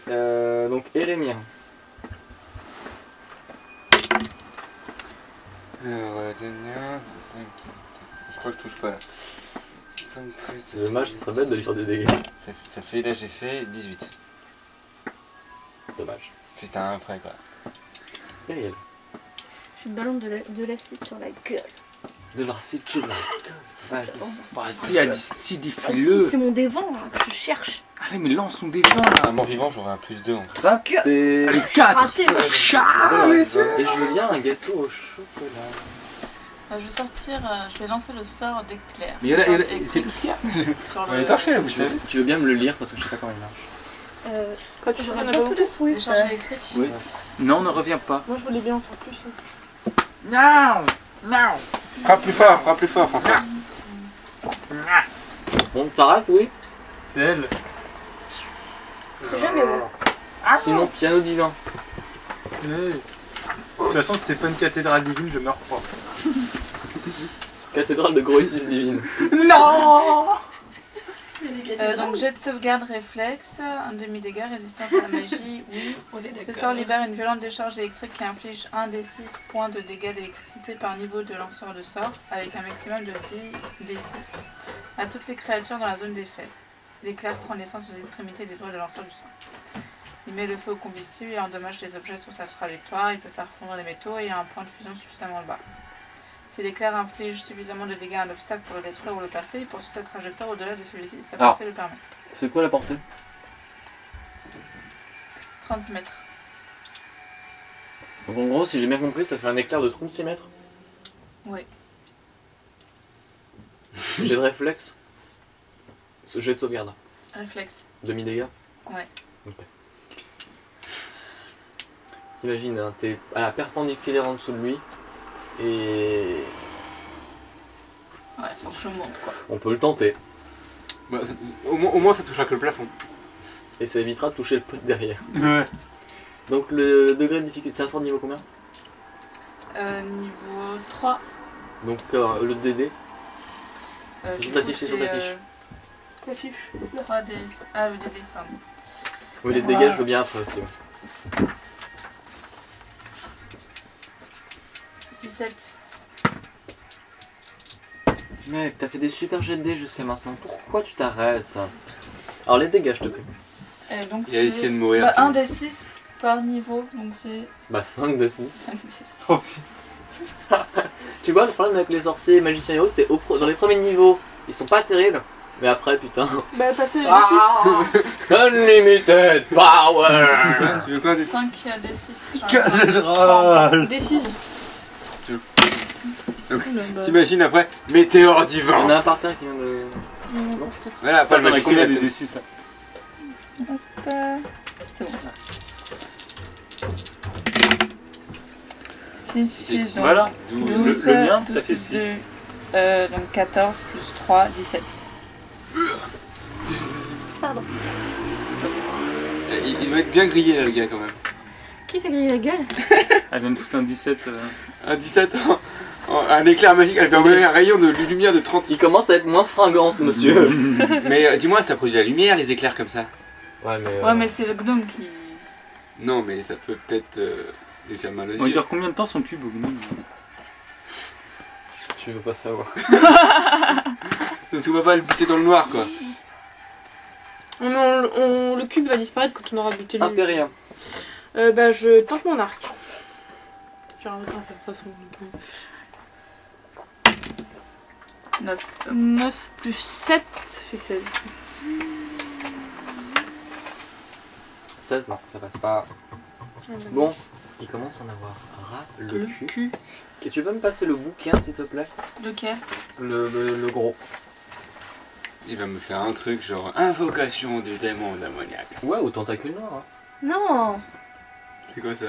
Donc Erémir. Alors, je crois que je touche pas là. 5, 13, C'est dommage, ce serait bête de lui faire des dégâts. ça fait, là j'ai fait 18. Dommage. Putain, après quoi. Gabriel. Je balance de l'acide sur la gueule. De l'acide sur la gueule. Vas-y. Si, elle dit si, Ah si, dis-le. c'est mon dévent là, que je cherche. Allez, mais lance son défend là. Un mort vivant, j'aurais un plus 2 en fait. Raté. Allez, 4. Raté, moi. Et je veux bien un gâteau au chocolat. Je vais sortir, je vais lancer le sort d'éclair. Mais il y en a, Charge c'est électrique tout ce qu'il y a. sur On est le... torché là, vous savez. Tu veux bien me le lire parce que je sais pas comment il marche. Quand tu J'aurais reviens pas pas tout tout détruit. Les charges électriques. Oui. Non, ne reviens pas. Moi je voulais bien en faire plus. Non. Non. Frappe plus fort, François. Bon, t'arrêtes, oui. C'est elle. C'est jamais bon. Sinon, piano divin. De toute façon, si c'est pas une cathédrale divine, je meurs pas. Cathédrale de Groetus divine. Non. Donc jet de sauvegarde réflexe, un demi-dégât, résistance à la magie, oui. Ce sort libère une violente décharge électrique qui inflige 1 des 6 points de dégâts d'électricité par niveau de lanceur de sort, avec un maximum de 10 des 6 à toutes les créatures dans la zone d'effet. L'éclair prend naissance aux extrémités des doigts de lanceur du sort. Il met le feu au combustible et endommage les objets sur sa trajectoire, il peut faire fondre les métaux et a un point de fusion suffisamment bas. Si l'éclair inflige suffisamment de dégâts à un obstacle pour le détruire ou le percer, il poursuit sa trajectoire au-delà de celui-ci si sa portée le permet. C'est quoi la portée? 36 mètres. Donc en gros, si j'ai bien compris, ça fait un éclair de 36 mètres. Oui. J'ai de réflexe. Jet de sauvegarde. Réflexe. Demi-dégâts. Ouais. Ok. T'imagines, hein, t'es à la perpendiculaire en dessous de lui. Et Ouais, faut que je monte quoi. on peut le tenter. Bah, au moins ça touchera que le plafond. Et ça évitera de toucher le pot derrière. Ouais. Donc le degré de difficulté, c'est un sort de niveau combien? Niveau 3. Donc le DD. Sur ta fiche, c'est sur ta fiche. La fiche. 3 des... Ah, le DD, pardon. Oui, les dégâts, je veux bien après aussi. Ouais. 17. Mec, t'as fait des super jets de dés jusqu'à maintenant. Pourquoi tu t'arrêtes? Alors les dégâts, je te prie. Donc Il a essayé de mourir. bah, c'est 1 bon. des 6 par niveau, donc c'est... Bah 5 de 6. Oh putain. Tu vois, le problème avec les sorciers et magiciens héros, c'est dans les premiers niveaux, ils sont pas terribles. Mais après, putain. Bah passer les exercices. Unlimited power. Tu veux quoi? 5 des 6. Cathédrale. Des 6. T'imagines après météore On divin. a un parterre qui vient de... Voilà, pas le T'en as magicien combien, des toi D6 là. C'est bon. 6, 6, donc Voilà. 12, Le mien, 12 t'as fait plus 6. 2, donc 14 plus 3, 17. Il doit être bien grillé là le gars quand même. Qui t'a grillé la gueule? Elle vient de foutre un 17. À 17 ans, un éclair magique, elle peut envoyer un rayon de lumière de 30. Il commence à être moins fringant ce monsieur. Mais dis-moi, ça produit de la lumière les éclairs comme ça? Ouais mais... Ouais, mais c'est le gnome qui... Non, mais ça peut peut-être lui faire mal aux On va yeux. dire combien de temps son cube au gnome? Tu veux pas savoir. Donc tu vas pas le buter dans le noir quoi. Le cube va disparaître quand on aura buté le. Impérien. Bah je tente mon arc. J'ai un retard de toute façon. 9. 9 plus 7 fait 16. 16, non, ça passe pas. Bon, il commence à en avoir ras le cul. Et tu peux me passer le bouquin s'il te plaît? Lequel? Le gros. Il va me faire un truc genre invocation du démon d'ammoniac. Ouais, ou tentacule noir. Hein. Non. C'est quoi ça?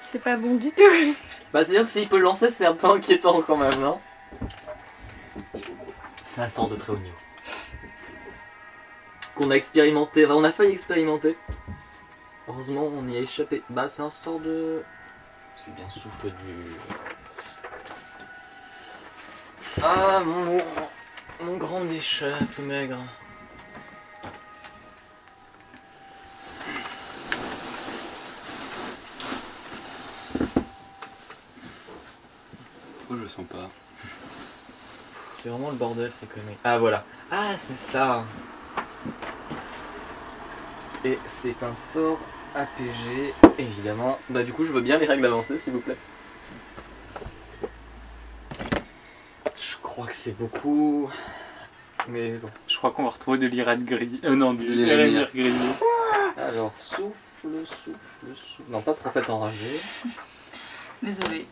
C'est pas bon du tout. Bah c'est-à-dire que s'il peut le lancer, c'est un peu inquiétant quand même, non? C'est un sort de très haut niveau. Qu'on a expérimenté, enfin on a failli expérimenter. Heureusement on y a échappé. Bah c'est un sort de... C'est bien souffle du... Ah mon... Mon grand déchet, tout maigre. Pourquoi je le sens pas? C'est vraiment le bordel ces conneries. Ah voilà. Ah c'est ça. Et c'est un sort APG, évidemment. Bah du coup je veux bien les règles avancées s'il vous plaît. Je crois que c'est beaucoup. Mais bon. Je crois qu'on va retrouver de l'irad gris. Non, du L'émir. l'émir gris. Alors souffle. Non pas prophète enragé. Désolée.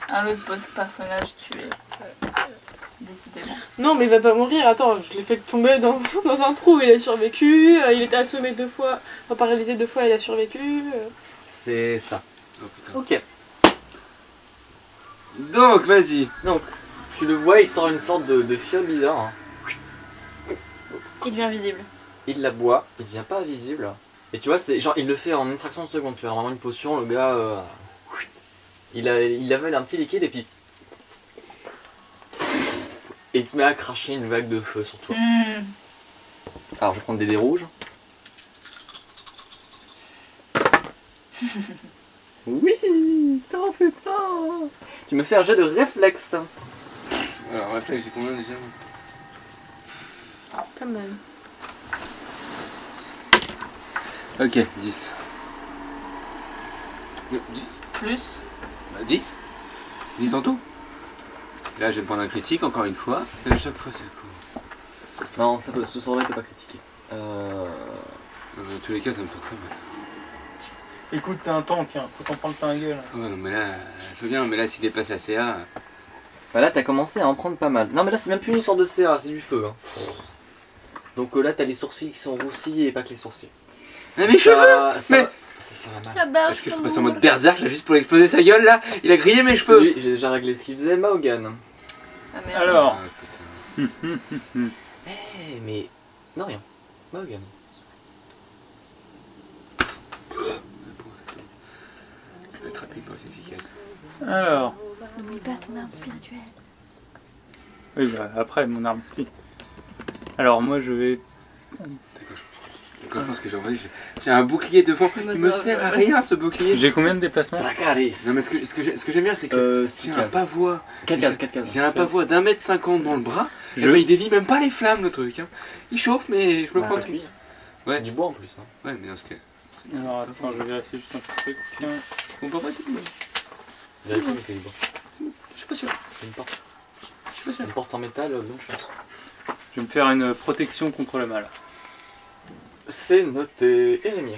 Un autre boss personnage tué. Décidément. Non, mais il va pas mourir. Attends, je l'ai fait tomber dans un trou. Il a survécu. Il était assommé 2 fois. Enfin, paralysé 2 fois. Il a survécu. C'est ça. Oh putain. Ok. Donc, vas-y. Donc, tu le vois, il sort une sorte de fiole bizarre. Hein. Il devient visible. Il la boit, il devient pas invisible. Et tu vois, c'est genre, il le fait en une fraction de seconde. Tu vois, vraiment une potion, le gars. Il avale un petit liquide et puis. Et il te met à cracher une vague de feu sur toi. Alors, je vais prendre des dés rouges. Oui, ça en fait plein. Tu me fais un jet de réflexe. Alors, réflexe, j'ai combien déjà? Quand même. Ok, 10. 10 Plus. 10 10 en tout. Là, je vais me prendre un critique encore une fois. Et à chaque fois, c'est cool. Non, ça peut, ce sort-là n'était pas critiqué. Dans tous les cas, ça me fait très mal. Écoute, t'es un tank, hein. Faut t'en prendre plein la gueule. Ouais, non, mais là, je veux bien, mais là, s'il dépasse la CA. Bah là, t'as commencé à en prendre pas mal. Non, mais là, c'est même plus une sorte de CA, c'est du feu. Hein. Donc là, t'as les sourcils qui sont roussis et pas que les sourcils. Mais mes cheveux! Ça va mal. La barre. Est-ce que je peux passer en mode berserk là juste pour exploser sa gueule là? Il a grillé mes cheveux! Lui, j'ai déjà réglé ce qu'il faisait, Mahogan. Ah merde. Alors, Ah, putain. Eh, mais. Non, rien. Mahogan. Ça va être rapidement efficace. alors. N'oublie pas ton arme spirituelle. Oui, bah après, mon arme speed. Alors, moi, je vais. D'accord, je pense que j'ai envoyé. J'ai un bouclier devant. Il me sert à rien ce bouclier. J'ai combien de déplacements? Dracarys. Non, mais ce que j'aime bien, c'est que Six j'ai un cases. pavois. 4 cases, 4 cases. J'ai un pavois d'1m50 dans le bras. Je- Et bah, il dévie même pas les flammes le truc. Hein. Il chauffe, mais je me Bah, prends c'est le cuit. Ouais. C'est du bois en plus. Hein. Ouais, mais dans ce cas. Alors, attends, je vais vérifier juste un petit truc. Tiens. On peut pas essayer de. Vérifie, mais c'est libre. Je suis pas sûr. C'est une porte. Je suis pas sûr. Une porte en métal blanche. Je vais me faire une protection contre le mal. C'est noté. Érémie.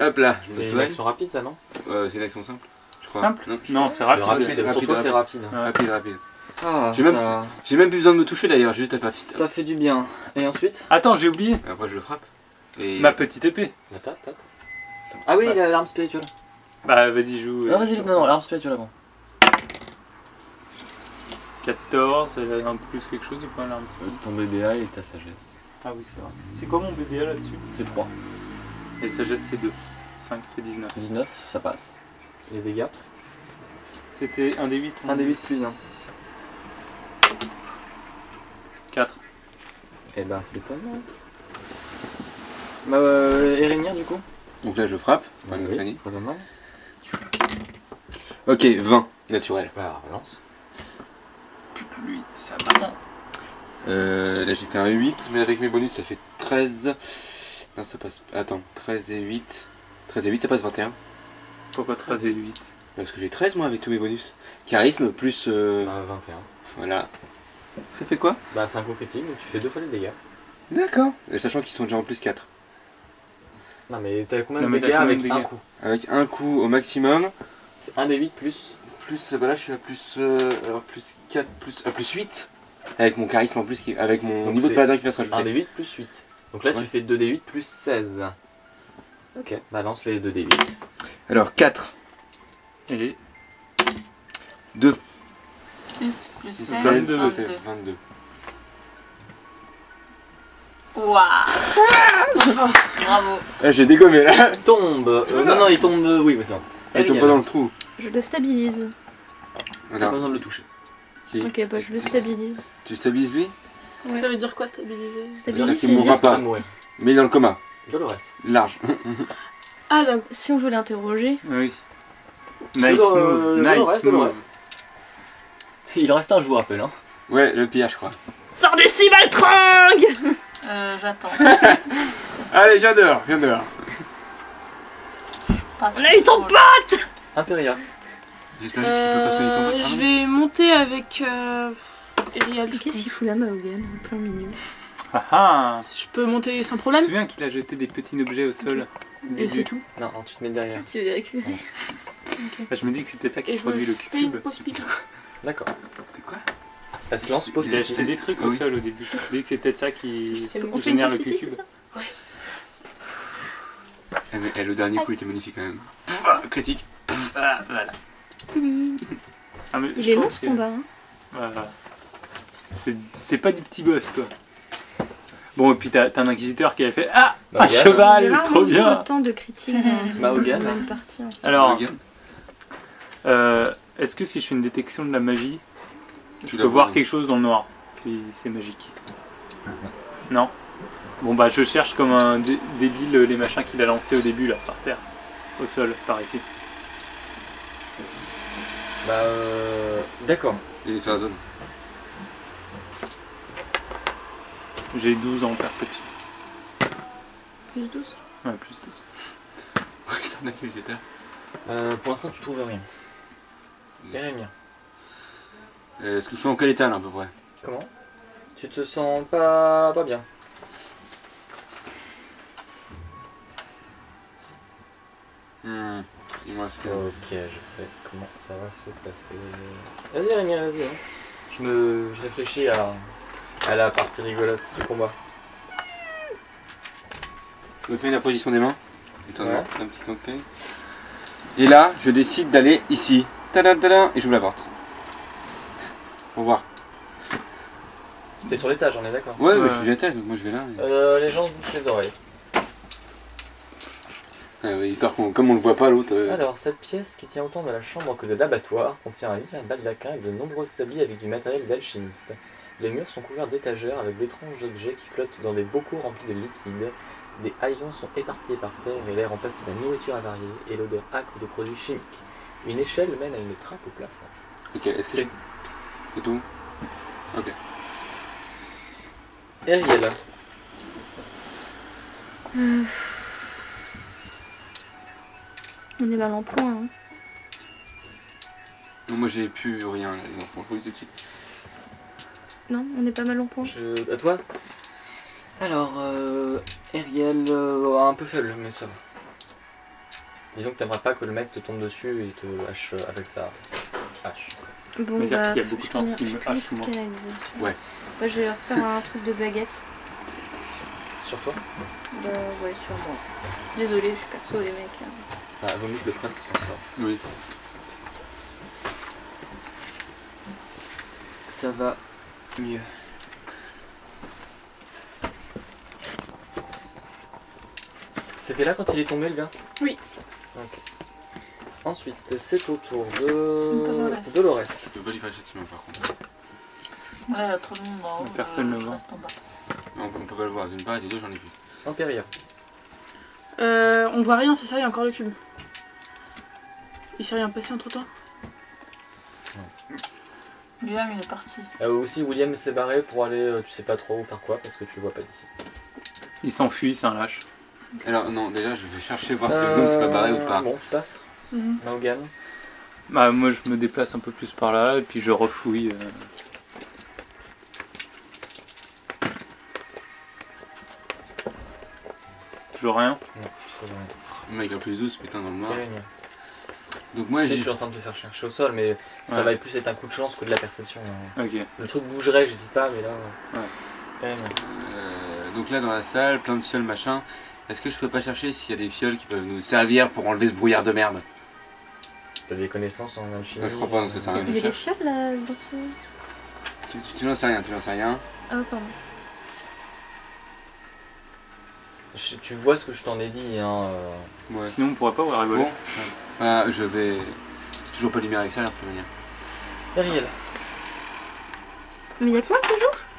Hop là, je me C'est une soigne. action rapide, ça, non? C'est une action simple. Je crois. Simple? Non, Non, c'est C'est rapide. rapide. rapide, Surtout, c'est rapide. Ouais. rapide. Ah, J'ai même- ça... J'ai même plus besoin de me toucher d'ailleurs, j'ai juste à faire fist. ça fait du bien. Et ensuite? Attends, j'ai oublié. Après, je le frappe. Et. Ma petite épée. La tape, tape. Ah oui, Ouais. il a l'arme spirituelle. Bah, vas-y, joue. Non, vas-y, vite, non, l'arme spirituelle avant. 14, elle a un plus quelque chose ou pas l'arme? Ton BBA et ta sagesse. Ah oui, c'est vrai. C'est quoi mon BBA là-dessus? C'est 3. Et sagesse, c'est 2. 5, ça fait 19. 19, ça passe. Les dégâts. C'était un des 8. 1 des 8 plus 1. 4. Eh ben, c'est pas mal. Bah, Erémir, du coup? Donc là, je frappe. Bah, Ouais, oui, Fanny. ça serait pas mal. Ok, 20, naturel. Bah, relance. Lui, ça va. Là, j'ai fait un 8, mais avec mes bonus, ça fait 13. Non, ça passe. Attends, 13 et 8. 13 et 8, ça passe 21. Pourquoi 13 et 8? Parce que j'ai 13 moi avec tous mes bonus. Charisme plus. Bah, 21. Voilà. Ça fait quoi? Bah, c'est un coup critique, donc tu fais 2 fois les dégâts. D'accord. Et sachant qu'ils sont déjà en plus 4. Non, mais t'as combien Non, de mais t'as dégâts combien avec de un dégâts coup? Avec un coup au maximum. C'est 1 des 8 plus. Plus, bah là, je suis à plus. Alors, plus 4, plus 8. Avec mon charisme en plus, avec mon Donc niveau de c'est paladin qui va se 1 des rajouter. 8 plus 8. Donc là, Ouais. tu fais 2 des 8 plus 16. Ok, bah lance les 2 des 8. Alors, 4, Et 2, 6 plus 6, 16, 16, ça 22. fait 22. Waouh. Bravo. J'ai dégommé là. Tombe. Non, il tombe. Oui, mais c'est bon. Il tombe pas dans le trou. Je le stabilise. T'as pas Voilà. besoin de le toucher. Qui Ok, bah je le stabilise. Tu stabilises lui? Ouais. Ça veut dire quoi stabiliser? Stabiliser, qu'il c'est mourra dire pas. mourir. Mais dans le coma. Dolores. Large. Ah donc si on veut l'interroger. Oui. Nice move. Nice move. Il reste un, je vous rappelle. Hein. Ouais, le pire, je crois. Sors du Cybaltrang. J'attends. Allez, viens dehors, viens dehors. On a eu ton pote. Impéria. J'espère juste qu'il peut pas soigner son pote. je vais monter avec Erial. Qu'est-ce qu'il fout là, Mahogan? Plein mignon. Ah ah. Je peux monter sans Je me problème. souviens qu'il a jeté des petits objets au sol. Et c'est tout. Non, tu te mets derrière. Tu veux les récupérer? Bah, je me dis que c'est peut-être ça qui Et je produit me le fais une cube. pause pipi. D'accord. C'est quoi? Elle se lance, pose Il a pipi. acheté des trucs au Oui. sol au début. Je me dis que c'est peut-être ça qui C'est bon. On fait une génère pause le pipi, cube. c'est ça? Mais le dernier coup était magnifique quand même. Ah, critique. Ah, voilà. Ah, mais Il je est long pense ce que- combat. Hein. Voilà. C'est pas du petit boss quoi. Bon, et puis t'as un inquisiteur qui a fait ah, un Mahogan. J'ai cheval, rarement trop vu bien. autant de critiques dans Mahogan. une même partie. En fait. Alors, Regarde. est-ce que si je fais une détection de la magie, Tu je la peux vois, voir quelque chose dans le noir si c'est magique? Non. Bon bah je cherche comme un débile les machins qu'il a lancés au début là, par terre, au sol, par ici. Bah d'accord. Il est sur la zone. J'ai 12 en perception. Plus 12. Ouais, plus 12. Ouais, c'est un inquisiteur. Pour l'instant, tu trouves rien. Pérémia. Est-ce que je suis en quel état là à peu près? Comment? Tu te sens pas bien. Dis-moi ce que. Ok, je sais comment ça va se passer. Vas-y Rémia, vas-y. Hein. Je réfléchis à la partie rigolote du combat. Je me fais la position des mains. Étant Ouais. un petit campagne. Et là, je décide d'aller ici. Tadam, tadam, et j'ouvre la porte. Pour voir. T'es sur l'étage, on est d'accord. Ouais, Ouais. mais je suis à la tête, donc moi je vais là. Et... Les gens se bouchent les oreilles. Ah, ouais, histoire comme on le voit pas l'autre. Alors, cette pièce qui tient autant de la chambre que de l'abattoir contient un lit, un baldaquin et de nombreux établis avec du matériel d'alchimiste. Les murs sont couverts d'étagères avec d'étranges objets qui flottent dans des bocaux remplis de liquide. Des haillons sont éparpillés par terre et l'air remplace de la nourriture avariée et l'odeur âcre de produits chimiques. Une échelle mène à une trappe au plafond. Ok, est-ce que c'est tout? Ok. Ariel. On est mal en point. Hein. Donc, moi j'ai plus rien là, les enfants, je vous le dis tout de suite. Non, on est pas mal en point. À toi. Alors, Ariel, un peu faible, mais ça va. Disons que t'aimerais pas que le mec te tombe dessus et te hache avec sa hache. Bon, veut dire bah, qu'il y a beaucoup de chances qu'il me je hache, finis moi. canalisation. Ouais. Bah, je vais leur faire un truc de baguette. Sur toi? Bah, ouais, sur moi. Désolée, je suis perso, les mecs. Hein. Ah, vaut mieux que le prêtre s'en sorte. Oui. Ça va mieux. T'étais là quand il est tombé, le gars? Oui. Ok. Ensuite, c'est au tour de Dolores. Dolores. Je peux pas lui faire le châtiment par contre. Ouais, il y a trop de monde en haut. Personne ne je voit. reste en bas. Non, on peut pas le voir, d'une part et de deux j'en ai plus. Impéria. On voit rien, c'est ça, il y a encore le cube. Il s'est rien passé entre temps? William, il est parti. Aussi, William s'est barré pour aller, tu sais pas trop où faire quoi, parce que tu le vois pas d'ici. Il s'enfuit, c'est un lâche. Alors non, déjà je vais chercher voir si le gnome s'est pas barré ou pas. Bon, tu passes. Mhm. Mahogan. Bah moi je me déplace un peu plus par là et puis je refouille. Toujours rien. Non, je trouve rien. Le mec a plus 12, putain dans le noir. Pérémia. Donc moi Tu sais, je j'ai... suis en train de te faire chercher au sol, mais ça Ouais. va plus être un coup de chance que de la perception. Hein. Ok. Le truc bougerait, je dis pas, mais là. Ouais. Pérémia. Donc là dans la salle, plein de fioles machin. Est-ce que je peux pas chercher s'il y a des fioles qui peuvent nous servir pour enlever ce brouillard de merde? T'as des connaissances en alchimie? Ouais, je crois pas, donc ça sert à rien. Il y a des fioles là dans ce. Tu n'en sais rien, tu n'en sais rien. Ah, pardon. Tu vois ce que je t'en ai dit, hein. Ouais. Sinon on pourrait pas ouvrir la Bon, volée. je vais... Toujours pas lumière extérieure pour venir. Ariel. Mais y'a quoi toujours?